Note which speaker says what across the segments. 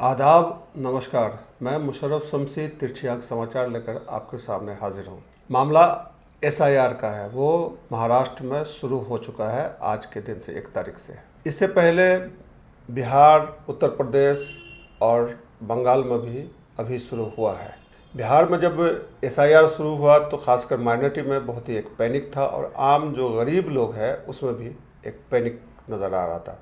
Speaker 1: आदाब, नमस्कार। मैं मुशर्रफ शमसी तिरछी आंख समाचार लेकर आपके सामने हाजिर हूँ। मामला एसआईआर का है। वो महाराष्ट्र में शुरू हो चुका है आज के दिन से 1 तारीख से। इससे पहले बिहार, उत्तर प्रदेश और बंगाल में भी अभी शुरू हुआ है। बिहार में जब एसआईआर शुरू हुआ तो खासकर माइनॉरिटी में बहुत ही एक पैनिक था और आम जो गरीब लोग हैं उसमें भी एक पैनिक नज़र आ रहा था।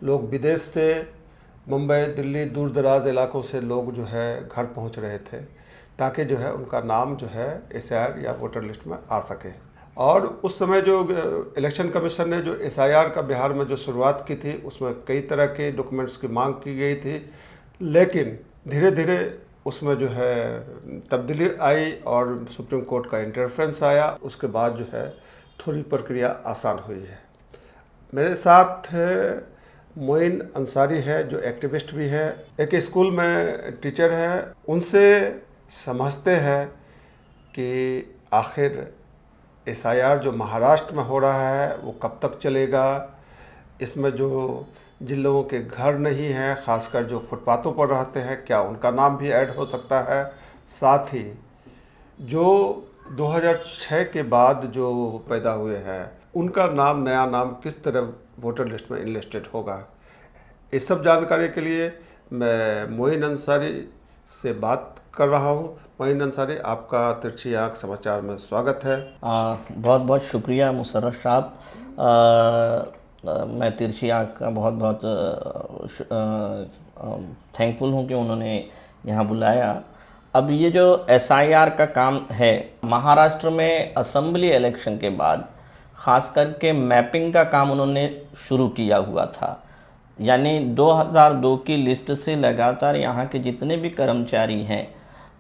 Speaker 1: लोग विदेश से, मुंबई, दिल्ली, दूर दराज इलाकों से लोग जो है घर पहुंच रहे थे ताकि जो है उनका नाम जो है एसआईआर या वोटर लिस्ट में आ सके। और उस समय जो इलेक्शन कमीशन ने जो एसआईआर का बिहार में जो शुरुआत की थी उसमें कई तरह के डॉक्यूमेंट्स की मांग की गई थी, लेकिन धीरे धीरे उसमें जो है तब्दीली आई और सुप्रीम कोर्ट का इंटरफेरेंस आया। उसके बाद जो है थोड़ी प्रक्रिया आसान हुई है। मेरे साथ मोइन अंसारी है जो एक्टिविस्ट भी है, एक स्कूल में टीचर है। उनसे समझते हैं कि आखिर एसआईआर जो महाराष्ट्र में हो रहा है वो कब तक चलेगा। इसमें जो जिन लोगों के घर नहीं हैं, ख़ासकर जो फुटपाथों पर रहते हैं, क्या उनका नाम भी ऐड हो सकता है। साथ ही जो 2006 के बाद जो पैदा हुए हैं उनका नाम, नया नाम किस तरह वोटर लिस्ट में इनलिस्टेड होगा। इस सब जानकारी के लिए मैं मोइन अंसारी से बात कर रहा हूं। मोइन अंसारी, आपका तिरछी आंख समाचार में स्वागत है।
Speaker 2: बहुत बहुत शुक्रिया मुशर्रफ साहब। मैं तिरछी आंख का बहुत बहुत थैंकफुल हूं कि उन्होंने यहाँ बुलाया। अब ये जो एसआईआर का काम है, महाराष्ट्र में असेंबली इलेक्शन के बाद ख़ास करके मैपिंग का काम उन्होंने शुरू किया हुआ था। यानी 2002 की लिस्ट से लगातार यहाँ के जितने भी कर्मचारी हैं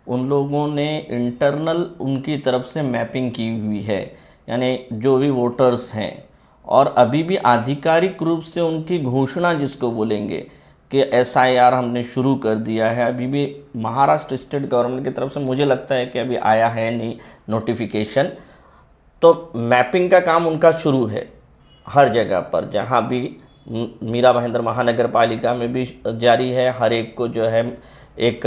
Speaker 2: उन लोगों ने इंटरनल उनकी तरफ से मैपिंग की हुई है, यानी जो भी वोटर्स हैं। और अभी भी आधिकारिक रूप से उनकी घोषणा जिसको बोलेंगे कि एसआईआर हमने शुरू कर दिया है, अभी भी महाराष्ट्र स्टेट गवर्नमेंट की तरफ से मुझे लगता है कि अभी आया है नहीं नोटिफिकेशन। तो मैपिंग का काम उनका शुरू है हर जगह पर, जहाँ भी मीरा भाईंदर महानगर पालिका में भी जारी है। हर एक को जो है एक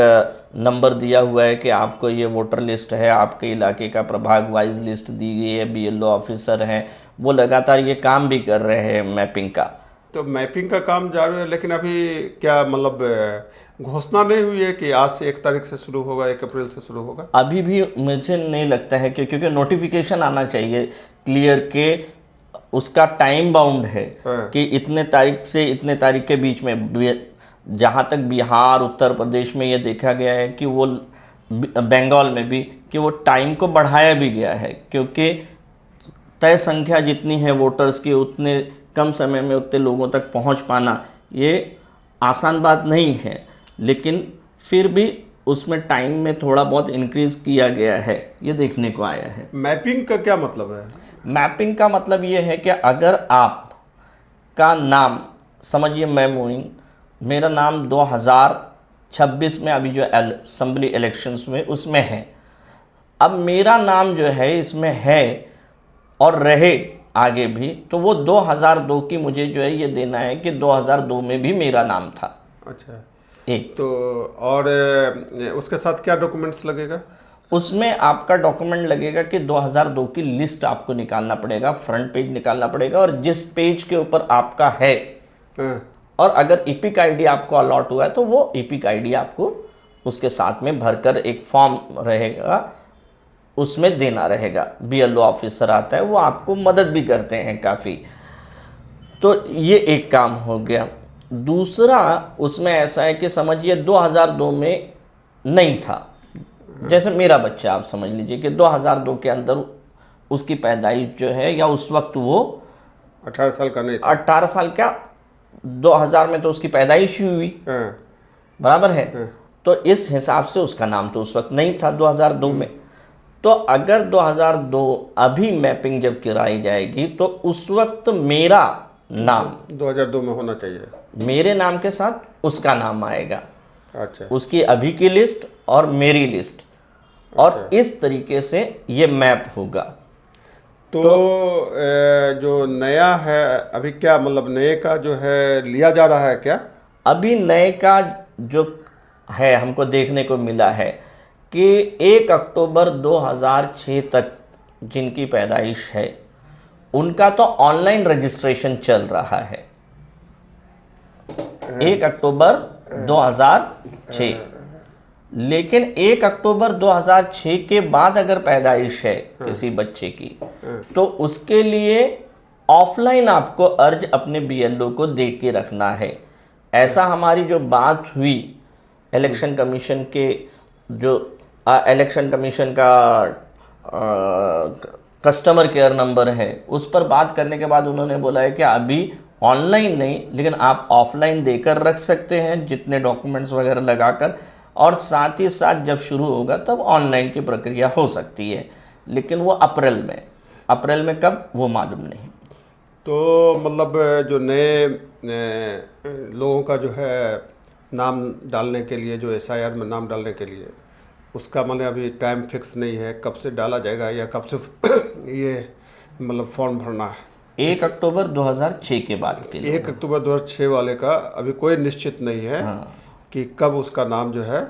Speaker 2: नंबर दिया हुआ है कि आपको ये वोटर लिस्ट है, आपके इलाके का प्रभाग वाइज लिस्ट दी गई है, बीएलओ ऑफिसर हैं, वो लगातार ये काम भी कर रहे हैं मैपिंग का।
Speaker 1: तो मैपिंग का काम जारी है, लेकिन अभी क्या मतलब घोषणा नहीं हुई है कि आज से 1 तारीख से शुरू होगा, 1 अप्रैल से शुरू होगा?
Speaker 2: अभी भी मुझे नहीं लगता है क्योंकि नोटिफिकेशन आना चाहिए क्लियर के उसका टाइम बाउंड है कि इतने तारीख से इतने तारीख के बीच में। जहाँ तक बिहार, उत्तर प्रदेश में ये देखा गया है कि वो, बंगाल में भी, कि वो टाइम को बढ़ाया भी गया है क्योंकि तय संख्या जितनी है वोटर्स की उतने कम समय में उतने लोगों तक पहुँच पाना ये आसान बात नहीं है। लेकिन फिर भी उसमें टाइम में थोड़ा बहुत इंक्रीज़ किया गया है, ये देखने को आया है।
Speaker 1: मैपिंग का क्या मतलब है?
Speaker 2: मैपिंग का मतलब ये है कि अगर आप का नाम, समझिए मैं मोइन, मेरा नाम 2026 में अभी जो असेंबली इलेक्शंस में उसमें है, अब मेरा नाम जो है इसमें है और रहे आगे भी, तो वो 2002 की मुझे जो है ये देना है कि 2002 में भी मेरा नाम था।
Speaker 1: अच्छा,
Speaker 2: एक
Speaker 1: तो और उसके साथ क्या डॉक्यूमेंट्स लगेगा?
Speaker 2: उसमें आपका डॉक्यूमेंट लगेगा कि 2002 की लिस्ट आपको निकालना पड़ेगा, फ्रंट पेज निकालना पड़ेगा, और जिस पेज के ऊपर आपका है, और अगर ईपिक आईडी आपको अलॉट हुआ है तो वो ईपिक आईडी आपको उसके साथ में भरकर एक फॉर्म रहेगा उसमें देना रहेगा। बीएलओ ऑफिसर आता है, वो आपको मदद भी करते हैं काफ़ी। तो ये एक काम हो गया। दूसरा उसमें ऐसा है कि समझिए 2002 में नहीं था, जैसे मेरा बच्चा आप समझ लीजिए कि 2002 के अंदर उसकी पैदाइश जो है, या उस वक्त वो
Speaker 1: 18 साल का नहीं था।
Speaker 2: 18 साल क्या, 2000 में तो उसकी पैदाइश ही हुई, बराबर है। तो इस हिसाब से उसका नाम तो उस वक्त नहीं था 2002 में। तो अगर 2002 अभी मैपिंग जब कराई जाएगी तो उस वक्त मेरा नाम
Speaker 1: 2002 में होना चाहिए,
Speaker 2: मेरे नाम के साथ उसका नाम आएगा।
Speaker 1: अच्छा,
Speaker 2: उसकी अभी की लिस्ट और मेरी लिस्ट, और इस तरीके से ये मैप होगा।
Speaker 1: तो जो नया है अभी, क्या मतलब नए का जो है लिया जा रहा है क्या?
Speaker 2: अभी नए का जो है, हमको देखने को मिला है कि 1 अक्टूबर 2006 तक जिनकी पैदाइश है उनका तो ऑनलाइन रजिस्ट्रेशन चल रहा है। 1 अक्टूबर 2006, लेकिन 1 अक्टूबर 2006 के बाद अगर पैदाइश है किसी बच्चे की तो उसके लिए ऑफलाइन आपको अर्ज अपने बीएलओ को दे के रखना है। ऐसा हमारी जो बात हुई इलेक्शन कमीशन के जो इलेक्शन कमीशन का कस्टमर केयर नंबर है उस पर बात करने के बाद उन्होंने बोला है कि अभी ऑनलाइन नहीं, लेकिन आप ऑफलाइन देकर रख सकते हैं जितने डॉक्यूमेंट्स वगैरह लगाकर, और साथ ही साथ जब शुरू होगा तब ऑनलाइन की प्रक्रिया हो सकती है, लेकिन वो अप्रैल में कब वो मालूम नहीं।
Speaker 1: तो मतलब जो नए लोगों का जो है नाम डालने के लिए, जो एसआईआर में नाम डालने के लिए, उसका मैंने अभी टाइम फिक्स नहीं है कब से डाला जाएगा या कब से ये मतलब फॉर्म भरना है।
Speaker 2: 1 अक्टूबर 2006 के बाद के लिए
Speaker 1: 1 अक्टूबर 2006 वाले का अभी कोई निश्चित नहीं है कि कब उसका नाम जो है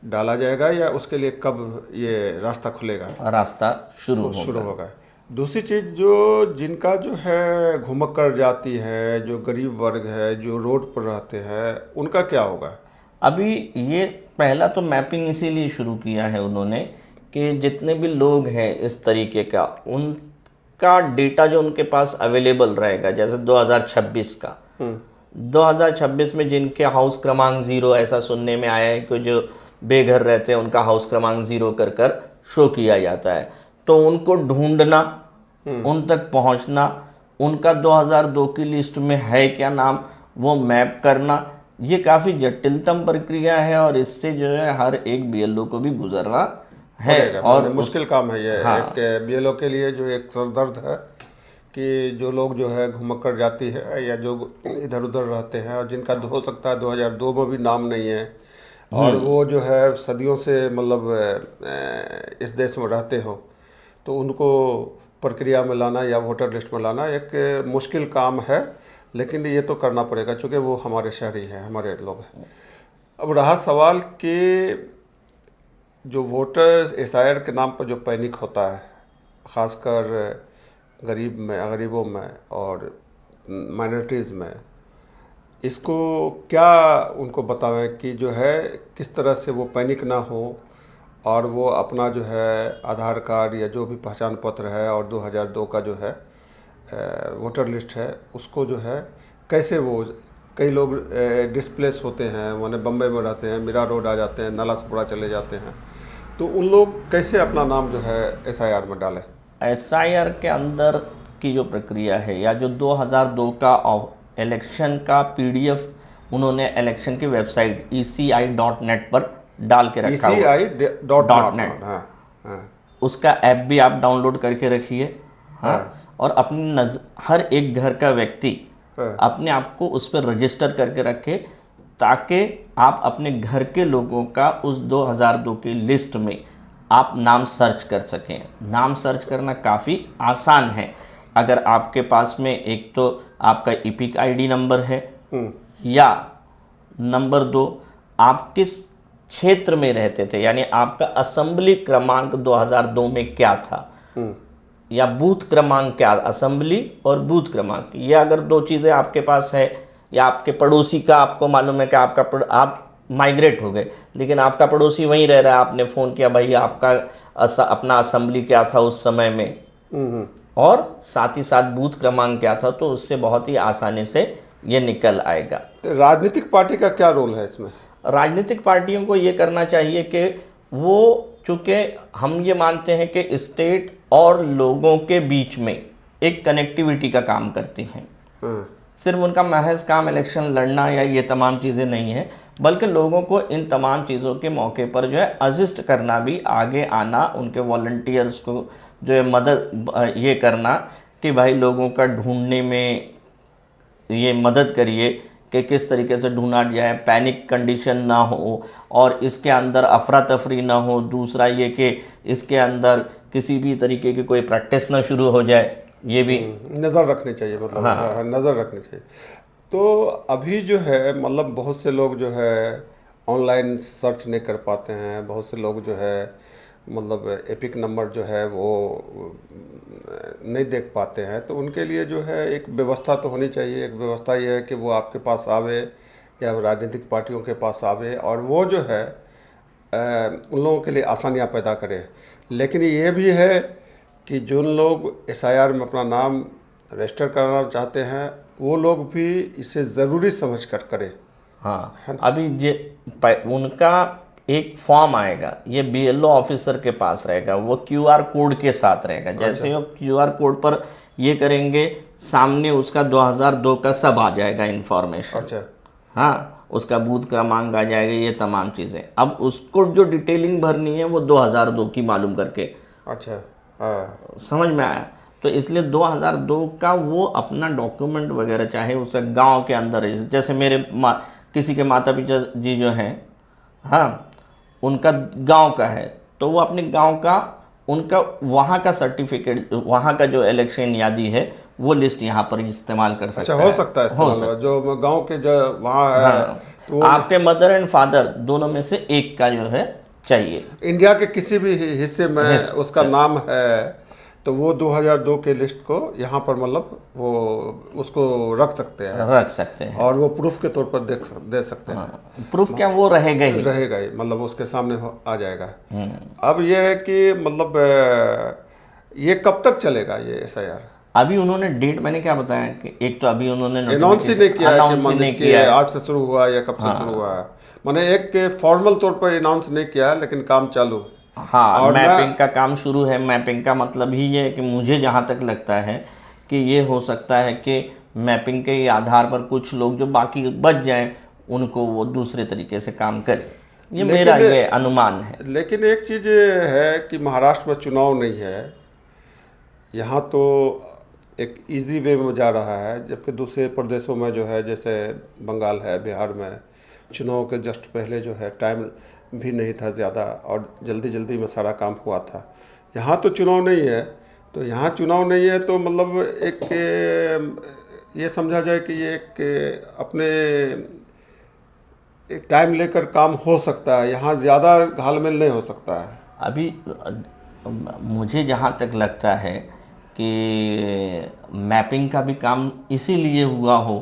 Speaker 1: डाला जाएगा या उसके लिए कब ये रास्ता खुलेगा,
Speaker 2: रास्ता शुरू
Speaker 1: होगा। दूसरी चीज़, जो जिनका जो है घुमक्कड़ जाति है, जो गरीब वर्ग है, जो रोड पर रहते हैं, उनका क्या होगा?
Speaker 2: अभी ये पहला तो मैपिंग इसीलिए शुरू किया है उन्होंने कि जितने भी लोग हैं इस तरीके का, उनका डेटा जो उनके पास अवेलेबल रहेगा, जैसे 2026 का 2026 में जिनके हाउस क्रमांक 0, ऐसा सुनने में आया है कि जो बेघर रहते हैं उनका हाउस क्रमांक 0 कर कर शो किया जाता है, तो उनको ढूंढना, उन तक पहुंचना, उनका 2002 की लिस्ट में है क्या नाम वो मैप करना, ये काफ़ी जटिलतम प्रक्रिया है और इससे जो है हर एक बीएलओ को भी गुजरना है और
Speaker 1: मुश्किल काम है ये। एक बीएलओ के लिए जो एक सरदर्द है कि जो लोग जो है घुमक्कड़ जाती है या जो इधर उधर रहते हैं और जिनका हो सकता है 2002 में भी नाम नहीं है और वो जो है सदियों से मतलब इस देश में रहते हो, तो उनको प्रक्रिया में लाना या वोटर लिस्ट में लाना एक मुश्किल काम है, लेकिन ये तो करना पड़ेगा क्योंकि वो हमारे शहरी हैं, हमारे लोग हैं। अब रहा सवाल कि जो वोटर एसआईआर के नाम पर जो पैनिक होता है, ख़ासकर गरीबों में और माइनॉरिटीज़ में, इसको क्या उनको बतावें कि जो है किस तरह से वो पैनिक ना हो और वो अपना जो है आधार कार्ड या जो भी पहचान पत्र है और 2002 का जो है वोटर लिस्ट है उसको जो है कैसे वो, कई लोग डिस्प्लेस होते हैं, माने बम्बई में रहते हैं, मीरा रोड आ जाते हैं, नाला सपड़ा चले जाते हैं, तो उन लोग कैसे अपना नाम जो है एसआईआर में डालें?
Speaker 2: एसआईआर के अंदर की जो प्रक्रिया है या जो 2002 का इलेक्शन का पीडीएफ उन्होंने इलेक्शन की वेबसाइट ECI.net पर डाल के रखा है,
Speaker 1: ECI.net, हाँ,
Speaker 2: उसका ऐप भी आप डाउनलोड करके रखिए, हाँ, और अपने हर एक घर का व्यक्ति अपने आप को उस पर रजिस्टर करके रखे ताकि आप अपने घर के लोगों का उस 2002 की लिस्ट में आप नाम सर्च कर सकें। नाम सर्च करना काफ़ी आसान है अगर आपके पास में एक तो आपका ईपिक आईडी नंबर है या नंबर 2 आप किस क्षेत्र में रहते थे, यानी आपका असेंबली क्रमांक 2002 में क्या था या बूथ क्रमांक क्या, असेंबली और बूथ क्रमांक, ये अगर 2 चीज़ें आपके पास है, या आपके पड़ोसी का आपको मालूम है कि आप माइग्रेट हो गए लेकिन आपका पड़ोसी वहीं रह रहा है, आपने फ़ोन किया भाई आपका अपना असेंबली क्या था उस समय में और साथ ही साथ बूथ क्रमांक क्या था, तो उससे बहुत ही आसानी से ये निकल आएगा।
Speaker 1: राजनीतिक पार्टी का क्या रोल है इसमें?
Speaker 2: राजनीतिक पार्टियों को ये करना चाहिए कि वो, चूँकि हम ये मानते हैं कि स्टेट और लोगों के बीच में एक कनेक्टिविटी का काम करती हैं, सिर्फ उनका महज काम इलेक्शन लड़ना या ये तमाम चीज़ें नहीं है, बल्कि लोगों को इन तमाम चीज़ों के मौके पर जो है असिस्ट करना भी, आगे आना, उनके वॉलंटियर्स को जो है मदद ये करना कि भाई लोगों का ढूंढने में ये मदद करिए कि किस तरीके से ढूंढा जाए, पैनिक कंडीशन ना हो और इसके अंदर अफरा तफरी ना हो। दूसरा ये कि इसके अंदर किसी भी तरीके की कोई प्रैक्टिस ना शुरू हो जाए, ये भी
Speaker 1: नज़र रखनी चाहिए, मतलब नज़र रखनी चाहिए। तो अभी जो है मतलब बहुत से लोग जो है ऑनलाइन सर्च नहीं कर पाते हैं, बहुत से लोग जो है मतलब एपिक नंबर जो है वो नहीं देख पाते हैं, तो उनके लिए जो है एक व्यवस्था तो होनी चाहिए। एक व्यवस्था ये है कि वो आपके पास आवे या राजनीतिक पार्टियों के पास आवे और वो जो है उन लोगों के लिए आसानियाँ पैदा करे। लेकिन ये भी है कि जो लोग एसआईआर में अपना नाम रजिस्टर कराना चाहते हैं वो लोग भी इसे ज़रूरी समझ कर करें।
Speaker 2: हाँ, अभी उनका एक फॉर्म आएगा, ये बीएलओ ऑफिसर के पास रहेगा, वो क्यूआर कोड के साथ रहेगा। जैसे ही वो क्यूआर कोड पर ये करेंगे, सामने उसका 2002 का सब आ जाएगा इंफॉर्मेशन।
Speaker 1: अच्छा,
Speaker 2: हाँ, उसका बूथ क्रमांक आ जाएगा, ये तमाम चीज़ें। अब उसको जो डिटेलिंग भरनी है वो 2002 की मालूम करके।
Speaker 1: अच्छा, हाँ,
Speaker 2: समझ में आया? तो इसलिए 2002 का वो अपना डॉक्यूमेंट वगैरह, चाहे उसे गांव के अंदर है, जैसे मेरे किसी के माता पिता जी जो हैं, हाँ, उनका गांव का है, तो वो अपने गांव का उनका वहाँ का सर्टिफिकेट, वहाँ का जो इलेक्शन यादी है वो लिस्ट यहाँ पर इस्तेमाल कर सकता
Speaker 1: अच्छा,
Speaker 2: है।
Speaker 1: हो सकता है इस्तेमाल जो गांव के जो वहाँ है।
Speaker 2: हाँ,
Speaker 1: तो वो
Speaker 2: आपके मदर एंड फादर दोनों में से एक का जो है चाहिए।
Speaker 1: इंडिया के किसी भी हिस्से में उसका नाम है तो वो 2002 के लिस्ट को यहाँ पर मतलब वो उसको रख सकते हैं
Speaker 2: रख सकते हैं।
Speaker 1: और वो प्रूफ के तौर पर दे सकते हैं।
Speaker 2: प्रूफ क्या, वो रहेगा ही।
Speaker 1: रहेगा ही, मतलब उसके सामने आ जाएगा। अब ये है कि मतलब ये कब तक चलेगा ये एसआईआर?
Speaker 2: अभी उन्होंने डेट, मैंने क्या बताया कि एक तो अभी उन्होंने
Speaker 1: अनाउंस ही नहीं किया है कि
Speaker 2: अनाउंस ही
Speaker 1: मतलब
Speaker 2: नहीं
Speaker 1: कि
Speaker 2: किया है।
Speaker 1: आज से शुरू हुआ या कब से शुरू हुआ है। मैंने एक फॉर्मल तौर पर अनाउंस नहीं किया है, लेकिन काम चालू है।
Speaker 2: हाँ,
Speaker 1: और
Speaker 2: मैपिंग का काम शुरू है। मैपिंग का मतलब ही ये है कि मुझे जहाँ तक लगता है कि ये हो सकता है कि मैपिंग के आधार पर कुछ लोग जो बाकी बच जाएं उनको वो दूसरे तरीके से काम करें, ये मेरा ये अनुमान है।
Speaker 1: लेकिन एक चीज़ है कि महाराष्ट्र में चुनाव नहीं है, यहाँ तो एक इजी वे में जा रहा है, जबकि दूसरे प्रदेशों में जो है जैसे बंगाल है, बिहार में चुनाव के जस्ट पहले जो है टाइम भी नहीं था ज़्यादा और जल्दी जल्दी में सारा काम हुआ था। यहाँ तो चुनाव नहीं है, तो यहाँ चुनाव नहीं है तो मतलब एक ये समझा जाए कि ये एक अपने एक टाइम लेकर काम हो सकता है, यहाँ ज़्यादा घालमेल नहीं हो सकता है।
Speaker 2: अभी मुझे जहाँ तक लगता है कि मैपिंग का भी काम इसीलिए हुआ हो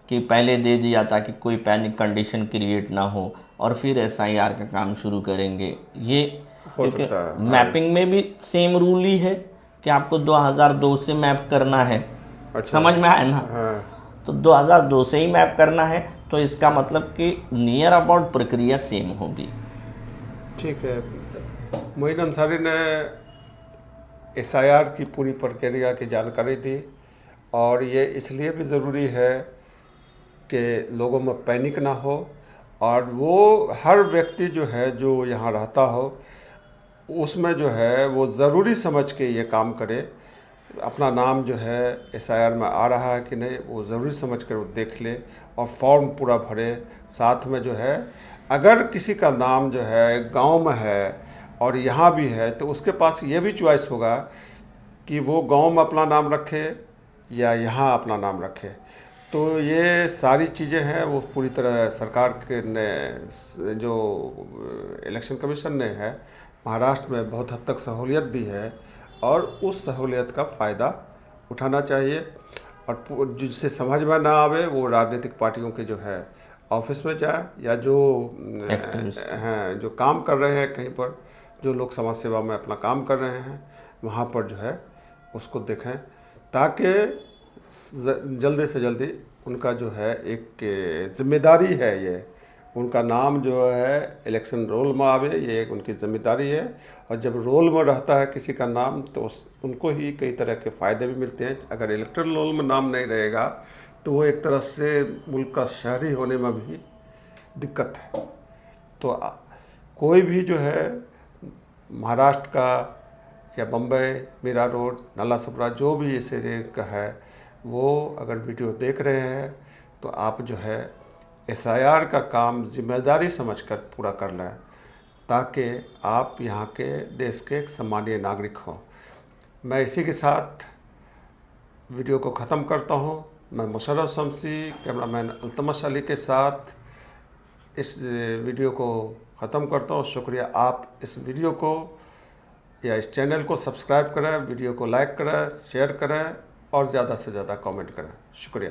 Speaker 2: कि पहले दे दिया ताकि कोई पैनिक कंडीशन क्रिएट ना हो और फिर एसआईआर का काम शुरू करेंगे ये।
Speaker 1: हो
Speaker 2: क्योंकि
Speaker 1: सकता है,
Speaker 2: मैपिंग में भी सेम रूल ही है कि आपको 2002 से मैप करना है।
Speaker 1: अच्छा,
Speaker 2: समझ में आया ना?
Speaker 1: हाँ,
Speaker 2: तो 2002 से ही मैप करना है, तो इसका मतलब कि नियर अबाउट प्रक्रिया सेम होगी।
Speaker 1: ठीक है। मोइन अंसारी ने एसआईआर की पूरी प्रक्रिया की जानकारी दी और ये इसलिए भी ज़रूरी है कि लोगों में पैनिक ना हो और वो हर व्यक्ति जो है जो यहाँ रहता हो उसमें जो है वो ज़रूरी समझ के ये काम करे। अपना नाम जो है एसआईआर में आ रहा है कि नहीं वो ज़रूरी समझ कर वो देख ले और फॉर्म पूरा भरे। साथ में जो है अगर किसी का नाम जो है गांव में है और यहाँ भी है तो उसके पास ये भी चॉइस होगा कि वो गांव में अपना नाम रखे या यहाँ अपना नाम रखे। तो ये सारी चीज़ें हैं वो पूरी तरह सरकार के ने जो इलेक्शन कमीशन ने है महाराष्ट्र में बहुत हद तक सहूलियत दी है और उस सहूलियत का फ़ायदा उठाना चाहिए। और जिससे समझ में ना आवे वो राजनीतिक पार्टियों के जो है ऑफिस में जाए या जो हैं जो काम कर रहे हैं कहीं पर जो लोग समाज सेवा में अपना काम कर रहे हैं वहाँ पर जो है उसको देखें ताकि जल्दी से जल्दी उनका जो है एक जिम्मेदारी है ये उनका नाम जो है इलेक्शन रोल में आवे, ये एक उनकी जिम्मेदारी है। और जब रोल में रहता है किसी का नाम तो उनको ही कई तरह के फ़ायदे भी मिलते हैं। अगर इलेक्टोरल रोल में नाम नहीं रहेगा तो वो एक तरह से मुल्क का शहरी होने में भी दिक्कत है। तो कोई भी जो है महाराष्ट्र का या बम्बई, मीरा रोड, नालासोपारा जो भी इस एरिया का है वो अगर वीडियो देख रहे हैं तो आप जो है एसआईआर का काम जिम्मेदारी समझकर पूरा कर लें ताकि आप यहाँ के देश के एक सम्मानीय नागरिक हों। मैं इसी के साथ वीडियो को ख़त्म करता हूँ। मैं मुशर्रफ शम्सी कैमरामैन अल्तमश अली के साथ इस वीडियो को ख़त्म करता हूँ। शुक्रिया। आप इस वीडियो को या इस चैनल को सब्सक्राइब करें, वीडियो को लाइक करें, शेयर करें और ज़्यादा से ज़्यादा कमेंट करें। शुक्रिया।